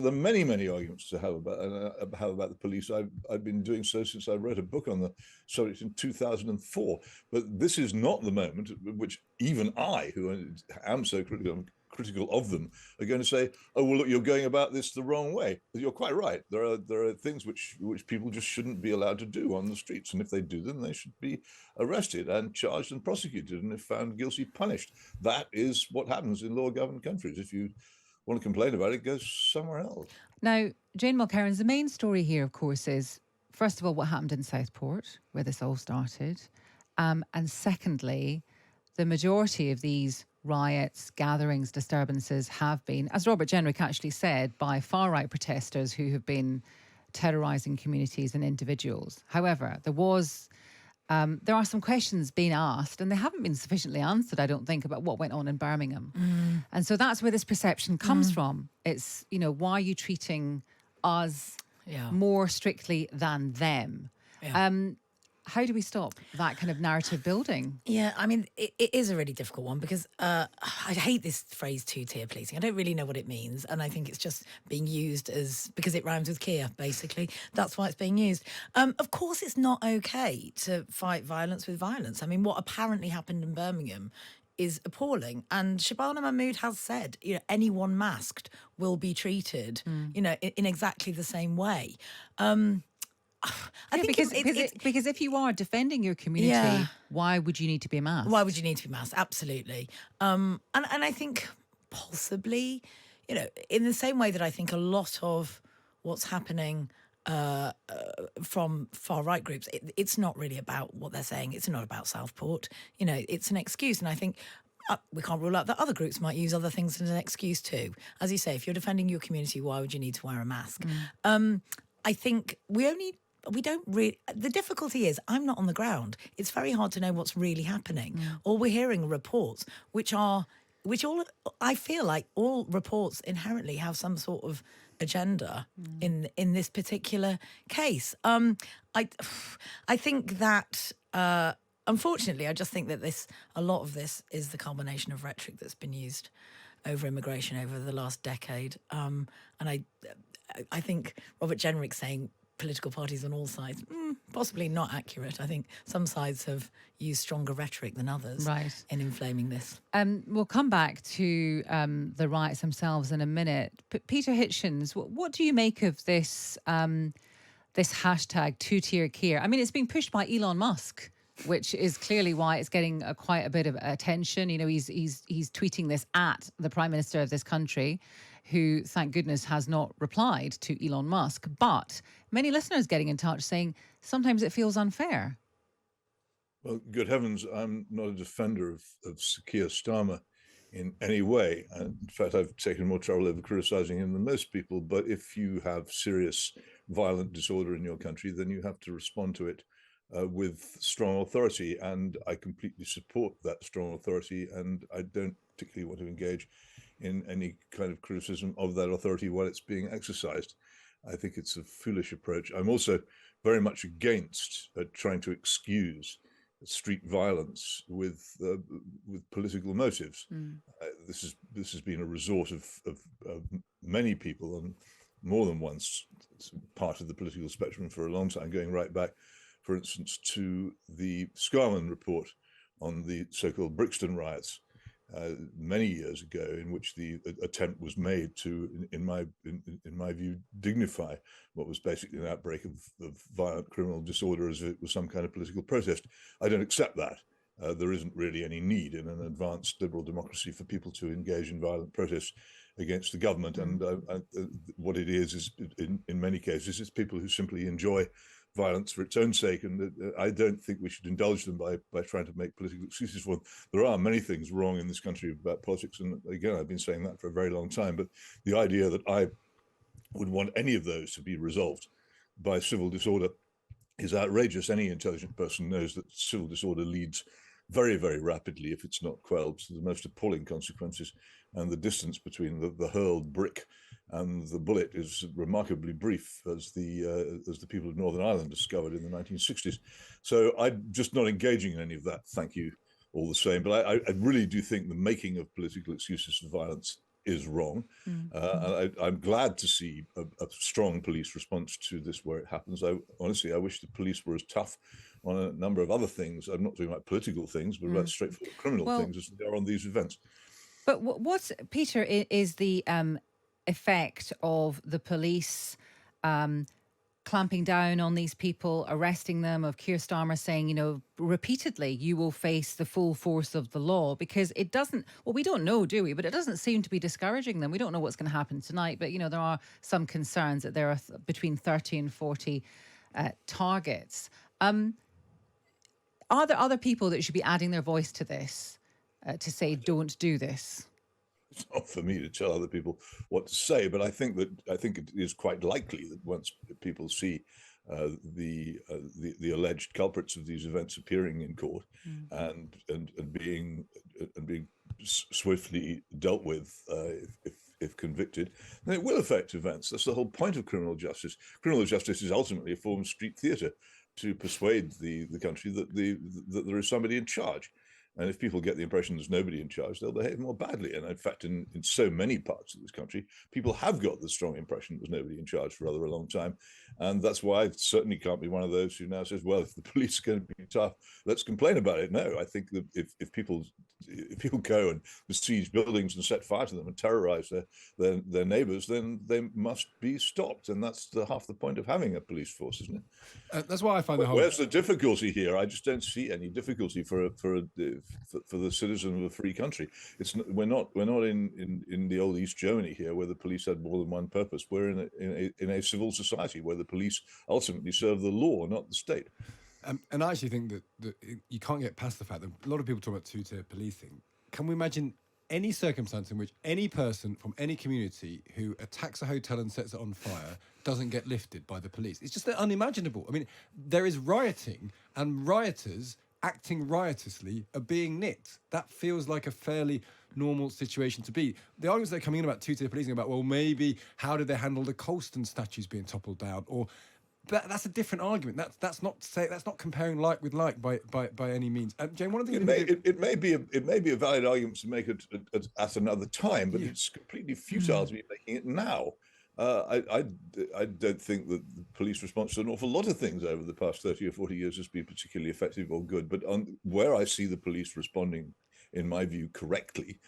There are many, many arguments to have about the police. I've been doing so since I wrote a book on the subject in 2004. But this is not the moment at which even I, who am so critical of them, are going to say, "Oh well, look, you're going about this the wrong way." You're quite right. There are things which people just shouldn't be allowed to do on the streets, and if they do them, they should be arrested and charged and prosecuted, and if found guilty, punished. That is what happens in law-governed countries. If you want to complain about it, go somewhere else. Now, Jane Mulcairns, the main story here, of course, is first of all what happened in Southport, where this all started, and secondly, the majority of these riots, gatherings, disturbances have been, as Robert Jenrick actually said, by far-right protesters who have been terrorising communities and individuals. However, there are some questions being asked, and they haven't been sufficiently answered, I don't think, about what went on in Birmingham. And so that's where this perception comes from. It's, why are you treating us more strictly than them? Yeah. How do we stop that kind of narrative building? Yeah, I mean, it is a really difficult one because I hate this phrase two-tier policing. I don't really know what it means. And I think it's just being used because it rhymes with Kia, basically. That's why it's being used. Of course, it's not okay to fight violence with violence. I mean, what apparently happened in Birmingham is appalling. And Shabana Mahmood has said, anyone masked will be treated, in exactly the same way. I think because if you are defending your community, why would you need to be masked? Why would you need to be masked? Absolutely. And I think possibly, in the same way that I think a lot of what's happening from far right groups, it's not really about what they're saying. It's not about Southport. It's an excuse. And I think we can't rule out that other groups might use other things as an excuse too. As you say, if you're defending your community, why would you need to wear a mask? I think the difficulty is I'm not on the ground. It's very hard to know what's really happening. All we're hearing are reports, which I feel like all reports inherently have some sort of agenda in this particular case. I think that unfortunately, I just think that a lot of this is the culmination of rhetoric that's been used over immigration over the last decade. And I think Robert Jenrick saying political parties on all sides, possibly not accurate. I think some sides have used stronger rhetoric than others in inflaming this. We'll come back to the riots themselves in a minute. But Peter Hitchens, what do you make of this this hashtag two-tier care? I mean, it's being pushed by Elon Musk, which is clearly why it's getting quite a bit of attention. He's tweeting this at the Prime Minister of this country, who, thank goodness, has not replied to Elon Musk. But many listeners getting in touch saying sometimes it feels unfair. Well, good heavens, I'm not a defender of Keir Starmer in any way. And in fact, I've taken more trouble over criticizing him than most people. But if you have serious violent disorder in your country, then you have to respond to it with strong authority. And I completely support that strong authority. And I don't particularly want to engage in any kind of criticism of that authority while it's being exercised. I think it's a foolish approach. I'm also very much against trying to excuse street violence with political motives. This has been a resort of many people on more than once part of the political spectrum for a long time, going right back, for instance, to the Scarman report on the so-called Brixton riots many years ago, in which the attempt was made to, in my view, dignify what was basically an outbreak of violent criminal disorder as if it was some kind of political protest. I don't accept that. There isn't really any need in an advanced liberal democracy for people to engage in violent protests against the government. And what it is in many cases, it's people who simply enjoy violence for its own sake, and I don't think we should indulge them by trying to make political excuses for them. There are many things wrong in this country about politics, and again, I've been saying that for a very long time, but the idea that I would want any of those to be resolved by civil disorder is outrageous. Any intelligent person knows that civil disorder leads very, very rapidly, if it's not quelled, to the most appalling consequences, and the distance between the hurled brick and the bullet is remarkably brief, as the people of Northern Ireland discovered in the 1960s. So I'm just not engaging in any of that, thank you, all the same. But I really do think the making of political excuses for violence is wrong. I'm glad to see a strong police response to this where it happens. Honestly, I wish the police were as tough on a number of other things. I'm not talking about political things, but about straightforward criminal things as they are on these events. But what's, Peter, is the effect of the police clamping down on these people, arresting them, of Keir Starmer saying, repeatedly, you will face the full force of the law? Because it doesn't, well, we don't know, do we? But it doesn't seem to be discouraging them. We don't know what's going to happen tonight. But, there are some concerns that there are between 30 and 40 targets. Are there other people that should be adding their voice to this to say, don't do this? It's not for me to tell other people what to say, but I think it is quite likely that once people see the alleged culprits of these events appearing in court and being swiftly dealt with, if convicted, then it will affect events. That's the whole point of criminal justice. Criminal justice is ultimately a form of street theatre to persuade the country that there is somebody in charge. And if people get the impression there's nobody in charge, they'll behave more badly. And in fact, in so many parts of this country, people have got the strong impression there's nobody in charge for rather a long time. And that's why I certainly can't be one of those who now says, well, if the police are going to be tough, let's complain about it. No, I think that if people go and besiege buildings and set fire to them and terrorize their neighbors, then they must be stopped. And that's half the point of having a police force, isn't it? That's why I find where's the difficulty here? I just don't see any difficulty for the citizen of a free country. We're not in the old East Germany here, where the police had more than one purpose. We're in a civil society where the police ultimately serve the law, not the state. And I actually think that you can't get past the fact that a lot of people talk about two-tier policing. Can we imagine any circumstance in which any person from any community who attacks a hotel and sets it on fire doesn't get lifted by the police? It's just unimaginable. I mean, there is rioting, and rioters acting riotously are being nicked. That feels like a fairly normal situation to be. The arguments that are coming in about two-tier policing about, well, maybe how did they handle the Colston statues being toppled down, or that's a different argument. That's not comparing like with like by any means. Jane, one of the things it may be a valid argument to make it at another time, but it's completely futile to be making it now. I don't think that the police response to an awful lot of things over the past 30 or 40 years has been particularly effective or good. But where I see the police responding, in my view, correctly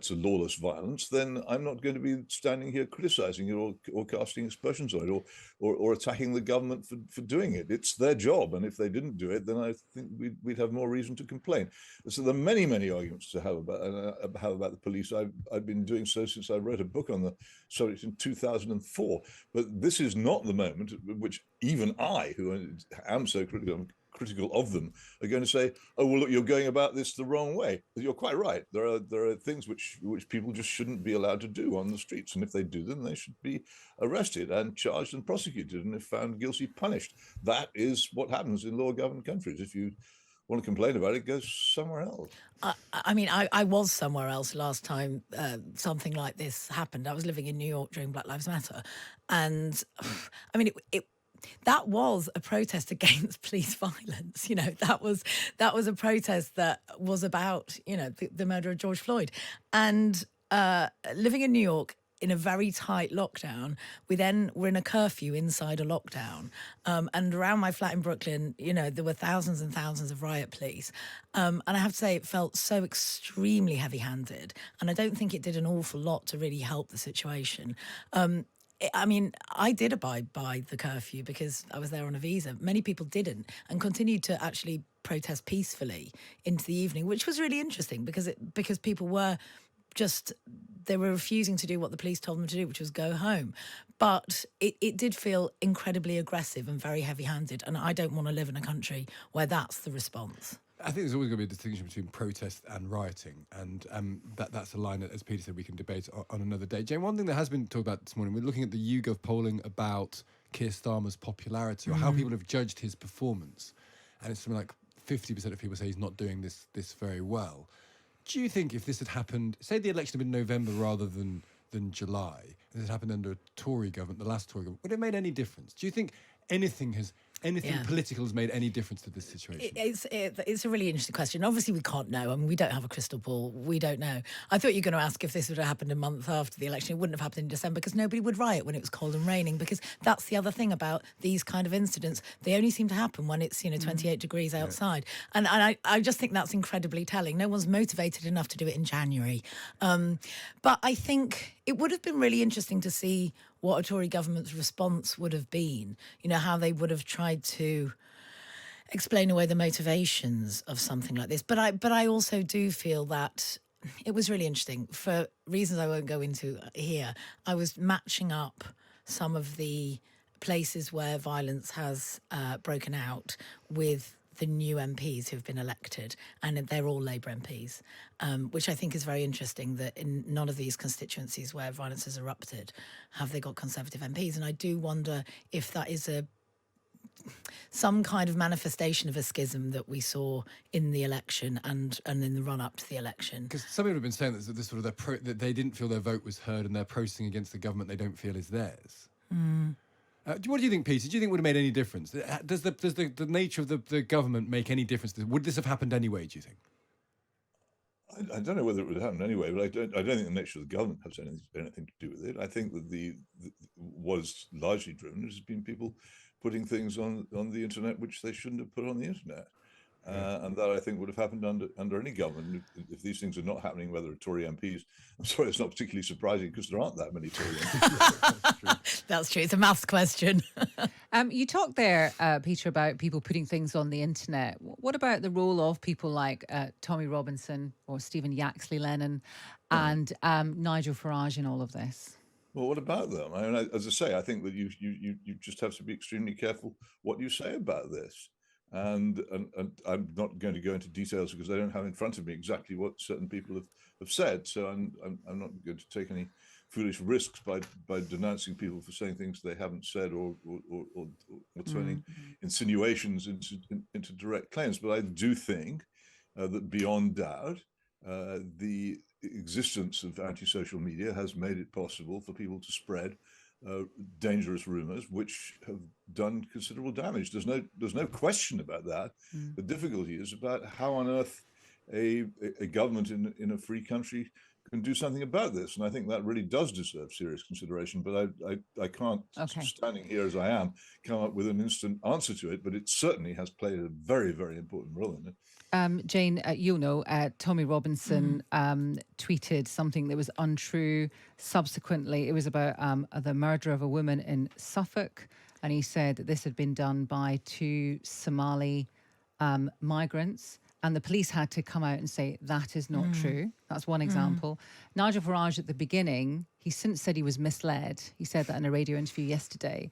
to lawless violence, then I'm not going to be standing here criticizing it or casting aspersions on it or attacking the government for doing it. It's their job, and if they didn't do it, then I think we'd have more reason to complain. So there are many arguments to have about the police. I've been doing so since I wrote a book on the subject in 2004. But this is not the moment at which even I, who am so critical of them, are going to say, oh, well, look, you're going about this the wrong way. You're quite right. There are things which people just shouldn't be allowed to do on the streets, and if they do them, they should be arrested and charged and prosecuted, and if found guilty, punished. That is what happens in law-governed countries. If you want to complain about it, go somewhere else. I was somewhere else last time something like this happened. I was living in New York during Black Lives Matter, and that was a protest against police violence. That was a protest that was about, the murder of George Floyd. And living in New York in a very tight lockdown, we're in a curfew inside a lockdown. And around my flat in Brooklyn, there were thousands and thousands of riot police. And I have to say, it felt so extremely heavy-handed. And I don't think it did an awful lot to really help the situation. I did abide by the curfew because I was there on a visa. Many people didn't and continued to actually protest peacefully into the evening, which was really interesting because people were they were refusing to do what the police told them to do, which was go home. But it did feel incredibly aggressive and very heavy-handed, and I don't want to live in a country where that's the response. I think there's always going to be a distinction between protest and rioting, and that's a line that, as Peter said, we can debate on another day. Jane, one thing that has been talked about this morning, we're looking at the YouGov polling about Keir Starmer's popularity or how people have judged his performance, and it's something like 50% of people say he's not doing this very well. Do you think if this had happened, say the election had been November rather than July, and it had happened under a Tory government, the last Tory government, would it have made any difference? Do you think anything Yeah. political has made any difference to this situation? It's a really interesting question. Obviously, we can't know. I mean, we don't have a crystal ball. We don't know. I thought you were going to ask if this would have happened a month after the election. It wouldn't have happened in December because nobody would riot when it was cold and raining, because that's the other thing about these kind of incidents. They only seem to happen when it's, 28 degrees outside. And I just think that's incredibly telling. No one's motivated enough to do it in January. But I think it would have been really interesting to see what a Tory government's response would have been, how they would have tried to explain away the motivations of something like this. But I also do feel that it was really interesting for reasons I won't go into here. I was matching up some of the places where violence has broken out with the new MPs who've been elected, and they're all Labour MPs, which I think is very interesting, that in none of these constituencies where violence has erupted have they got Conservative MPs. And I do wonder if that is some kind of manifestation of a schism that we saw in the election and in the run up to the election. Because some people have been saying that this sort of that they didn't feel their vote was heard, and they're protesting against the government they don't feel is theirs. What do you think, Peter? Do you think it would have made any difference? Does the nature of the government make any difference? Would this have happened anyway, do you think? I don't know whether it would have happened anyway, but I don't think the nature of the government has anything to do with it. I think that what is largely driven has been people putting things on the internet which they shouldn't have put on the internet. And that, I think, would have happened under any government. If these things are not happening, whether Tory MPs, I'm sorry, it's not particularly surprising because there aren't that many Tory MPs. That's true. It's a maths question. You talked there, Peter, about people putting things on the internet. What about the role of people like Tommy Robinson or Stephen Yaxley Lennon and Nigel Farage in all of this? Well, what about them? I mean, as I say, I think that you just have to be extremely careful what you say about this. And I'm not going to go into details because I don't have in front of me exactly what certain people have said. So I'm not going to take any foolish risks by denouncing people for saying things they haven't said or turning insinuations into direct claims. But I do think that beyond doubt, the existence of anti-social media has made it possible for people to spread dangerous rumors which have done considerable damage. There's no question about that. The difficulty is about how on earth a government in a free country can do something about this, and I think that really does deserve serious consideration. But I can't, standing here as I am, come up with an instant answer to it. But it certainly has played a very, very important role in it. Jane, Tommy Robinson tweeted something that was untrue. Subsequently, it was about the murder of a woman in Suffolk, and he said that this had been done by 2 Somali migrants, and the police had to come out and say that is not true. That's one example. Nigel Farage, at the beginning, he since said he was misled. He said that in a radio interview yesterday.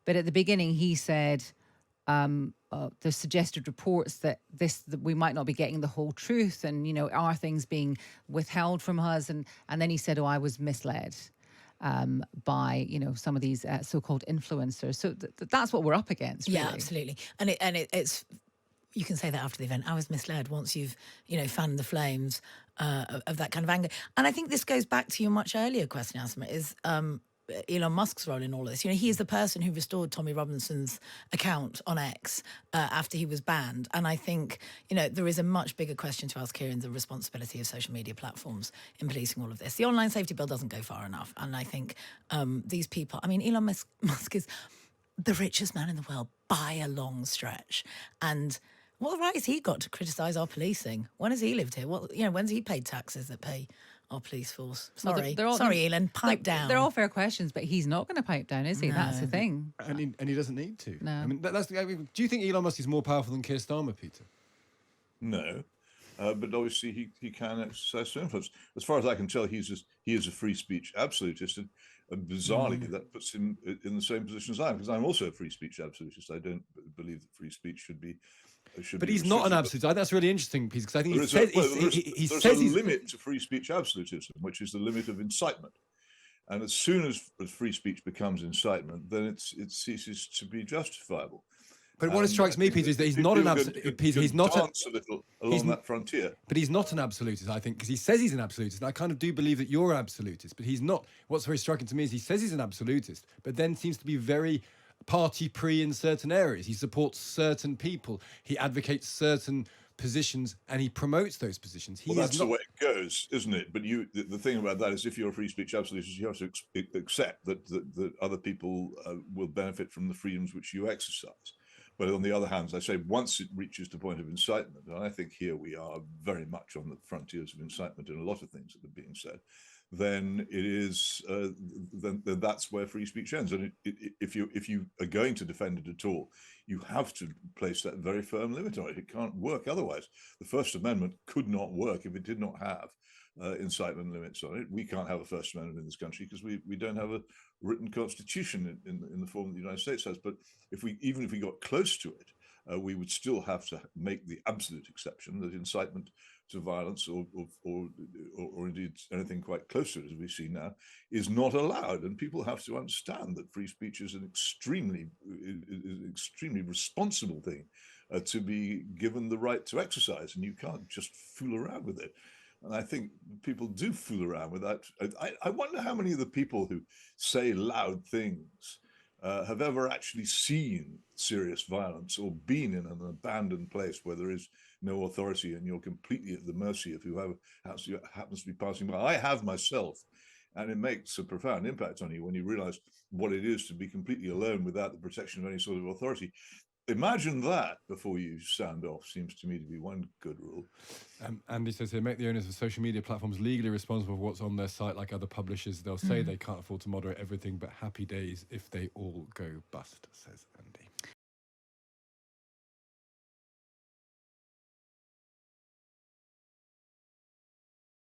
But at the beginning, he said there's suggested reports that we might not be getting the whole truth, and are things being withheld from us, and then he said, I was misled by some of these so-called influencers. So that's what we're up against, really. Yeah, absolutely. And it's you can say that after the event. I was misled once you've fanned the flames of that kind of anger. And I think this goes back to your much earlier question, Asma, is Elon Musk's role in all of this. He is the person who restored Tommy Robinson's account on X after he was banned. And I think, there is a much bigger question to ask here in the responsibility of social media platforms in policing all of this. The online safety bill doesn't go far enough. And I think these people, Elon Musk is the richest man in the world by a long stretch. And what right has he got to criticise our policing? When has he lived here? When's he paid taxes that pay our police force? Sorry, sorry, Elon, pipe down. They're all fair questions, but he's not going to pipe down, is he? No. That's the thing. And he doesn't need to. No. Do you think Elon Musk is more powerful than Keir Starmer, Peter? No. But obviously he can exercise influence. As far as I can tell, he is a free speech absolutist, and bizarrely that puts him in the same position as I am, because I'm also a free speech absolutist. I don't believe that free speech should be. But he's not an absolutist. That's really interesting, because I think there's a limit to free speech absolutism, which is the limit of incitement. And as soon as free speech becomes incitement, then it ceases to be justifiable. But what strikes me, Peter, is that he's not an absolutist. He's not a little along that frontier. But he's not an absolutist, I think, because he says he's an absolutist. And I kind of do believe that you're an absolutist, but he's not. What's very striking to me is he says he's an absolutist, but then seems to be very party in certain areas. He supports certain people. He advocates certain positions, and he promotes those positions. He Well, that's is not. the way it goes, isn't it? But the thing about that is, if you're a free speech absolutist, you have to accept that other people will benefit from the freedoms which you exercise. But on the other hand, as I say, once it reaches the point of incitement, and I think here we are very much on the frontiers of incitement in a lot of things that are being said, then it is then that's where free speech ends. And if you are going to defend it at all, you have to place that very firm limit on it. It can't work otherwise. The First Amendment could not work if it did not have incitement limits on it. We can't have a First Amendment in this country because we don't have a written constitution in the form that the United States has. But even if we got close to it, we would still have to make the absolute exception that incitement to violence or indeed anything quite close to it, as we see now, is not allowed. And people have to understand that free speech is an extremely responsible thing to be given the right to exercise, and you can't just fool around with it. And I think people do fool around with that. I wonder how many of the people who say loud things have ever actually seen serious violence or been in an abandoned place where there is no authority and you're completely at the mercy of whoever happens to be passing by. I have myself, and it makes a profound impact on you when you realize what it is to be completely alone without the protection of any sort of authority. Imagine that before you sound off, seems to me to be one good rule. Andy says here, make the owners of social media platforms legally responsible for what's on their site like other publishers. They'll say they can't afford to moderate everything, but happy days if they all go bust, says Andy.